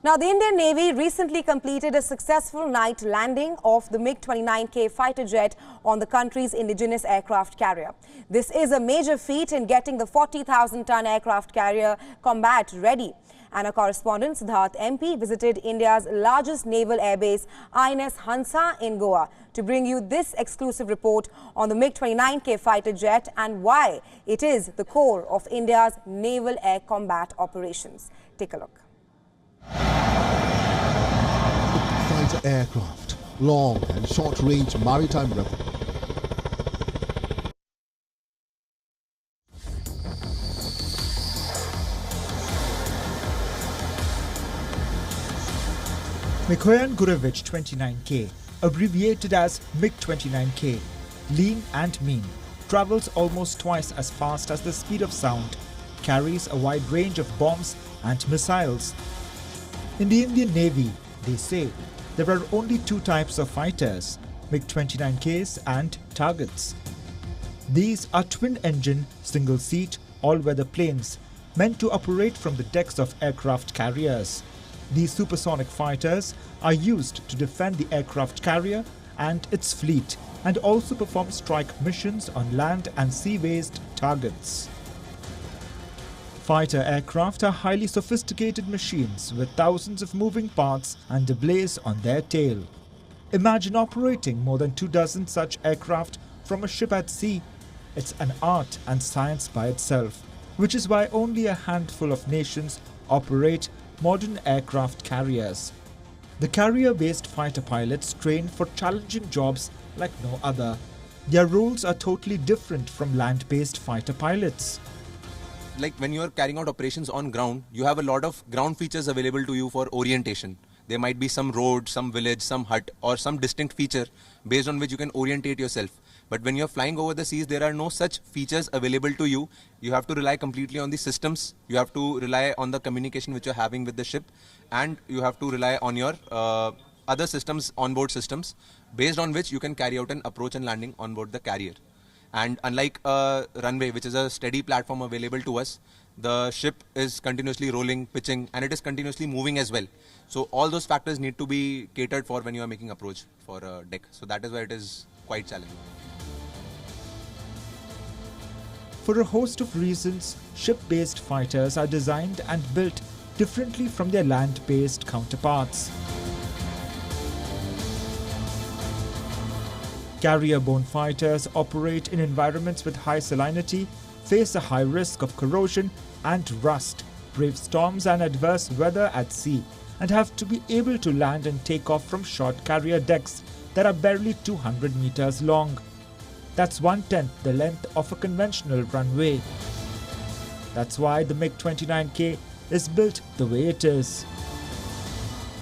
Now, the Indian Navy recently completed a successful night landing of the MiG-29K fighter jet on the country's indigenous aircraft carrier. This is a major feat in getting the 40,000-ton aircraft carrier combat ready. And our correspondent Siddharth MP visited India's largest naval airbase, INS Hansa in Goa, to bring you this exclusive report on the MiG-29K fighter jet and why it is the core of India's naval air combat operations. Take a look. Fighter aircraft, long and short-range maritime weapons. MiG-29K, abbreviated as MiG-29K, lean and mean, travels almost twice as fast as the speed of sound, carries a wide range of bombs and missiles. In the Indian Navy, they say there are only two types of fighters, MiG-29Ks and targets. These are twin-engine, single-seat, all-weather planes meant to operate from the decks of aircraft carriers. These supersonic fighters are used to defend the aircraft carrier and its fleet and also perform strike missions on land and sea-based targets. Fighter aircraft are highly sophisticated machines with thousands of moving parts and ablaze on their tail. Imagine operating more than 24 such aircraft from a ship at sea. It's an art and science by itself, which is why only a handful of nations operate modern aircraft carriers. The carrier-based fighter pilots train for challenging jobs like no other. Their roles are totally different from land-based fighter pilots. Like when you are carrying out operations on ground, you have a lot of ground features available to you for orientation. There might be some road, some village, some hut or some distinct feature based on which you can orientate yourself. But when you're flying over the seas, there are no such features available to you. You have to rely completely on the systems. You have to rely on the communication which you're having with the ship, and you have to rely on your other systems, onboard systems, based on which you can carry out an approach and landing on board the carrier. And unlike a runway, which is a steady platform available to us, the ship is continuously rolling, pitching, and it is continuously moving as well. So all those factors need to be catered for when you are making approach for a deck. So that is why it is quite challenging. For a host of reasons, ship-based fighters are designed and built differently from their land-based counterparts. Carrier-borne fighters operate in environments with high salinity, face a high risk of corrosion and rust, brave storms and adverse weather at sea, and have to be able to land and take off from short carrier decks that are barely 200 meters long. That's 1/10 the length of a conventional runway. That's why the MiG-29K is built the way it is.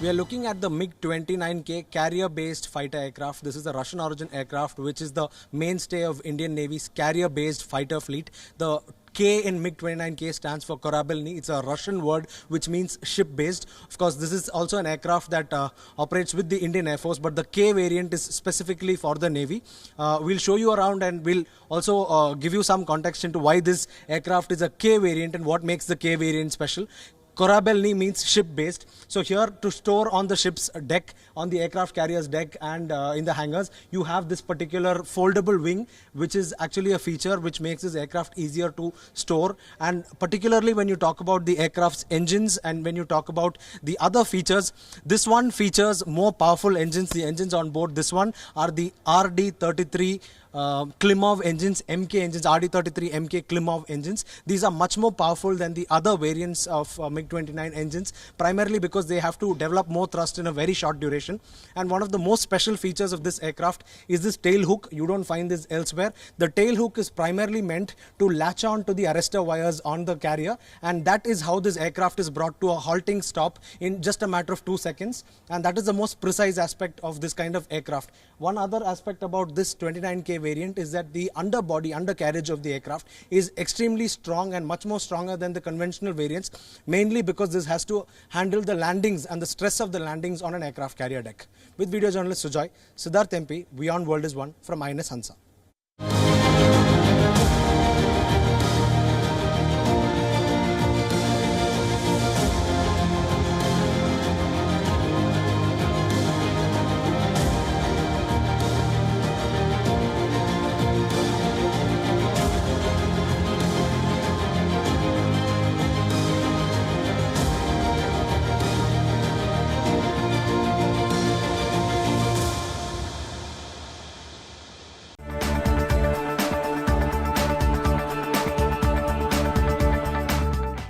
We are looking at the MiG-29K carrier-based fighter aircraft. This is a Russian origin aircraft which is the mainstay of Indian Navy's carrier-based fighter fleet. The K in MiG-29K stands for Korabelny. It's a Russian word which means ship-based. Of course, this is also an aircraft that operates with the Indian Air Force, but the K variant is specifically for the Navy. We'll show you around and we'll also give you some context into why this aircraft is a K variant and what makes the K variant special. Korabelny means ship-based. So here to store on the ship's deck, on the aircraft carrier's deck and in the hangars, you have this particular foldable wing, which is actually a feature which makes this aircraft easier to store. And particularly when you talk about the aircraft's engines and when you talk about the other features, this one features more powerful engines. The engines on board this one are the RD-33 Klimov engines, MK engines, RD-33 MK Klimov engines. These are much more powerful than the other variants of MiG-29 engines, primarily because they have to develop more thrust in a very short duration. And one of the most special features of this aircraft is this tail hook. You don't find this elsewhere. The tail hook is primarily meant to latch on to the arrestor wires on the carrier, and that is how this aircraft is brought to a halting stop in just a matter of 2 seconds. And that is the most precise aspect of this kind of aircraft. One other aspect about this 29K variant is that the undercarriage of the aircraft is extremely strong and much more stronger than the conventional variants, mainly because this has to handle the landings and the stress of the landings on an aircraft carrier deck. With video journalist Sujoy, Siddharth MP, WION World is One from INS Hansa.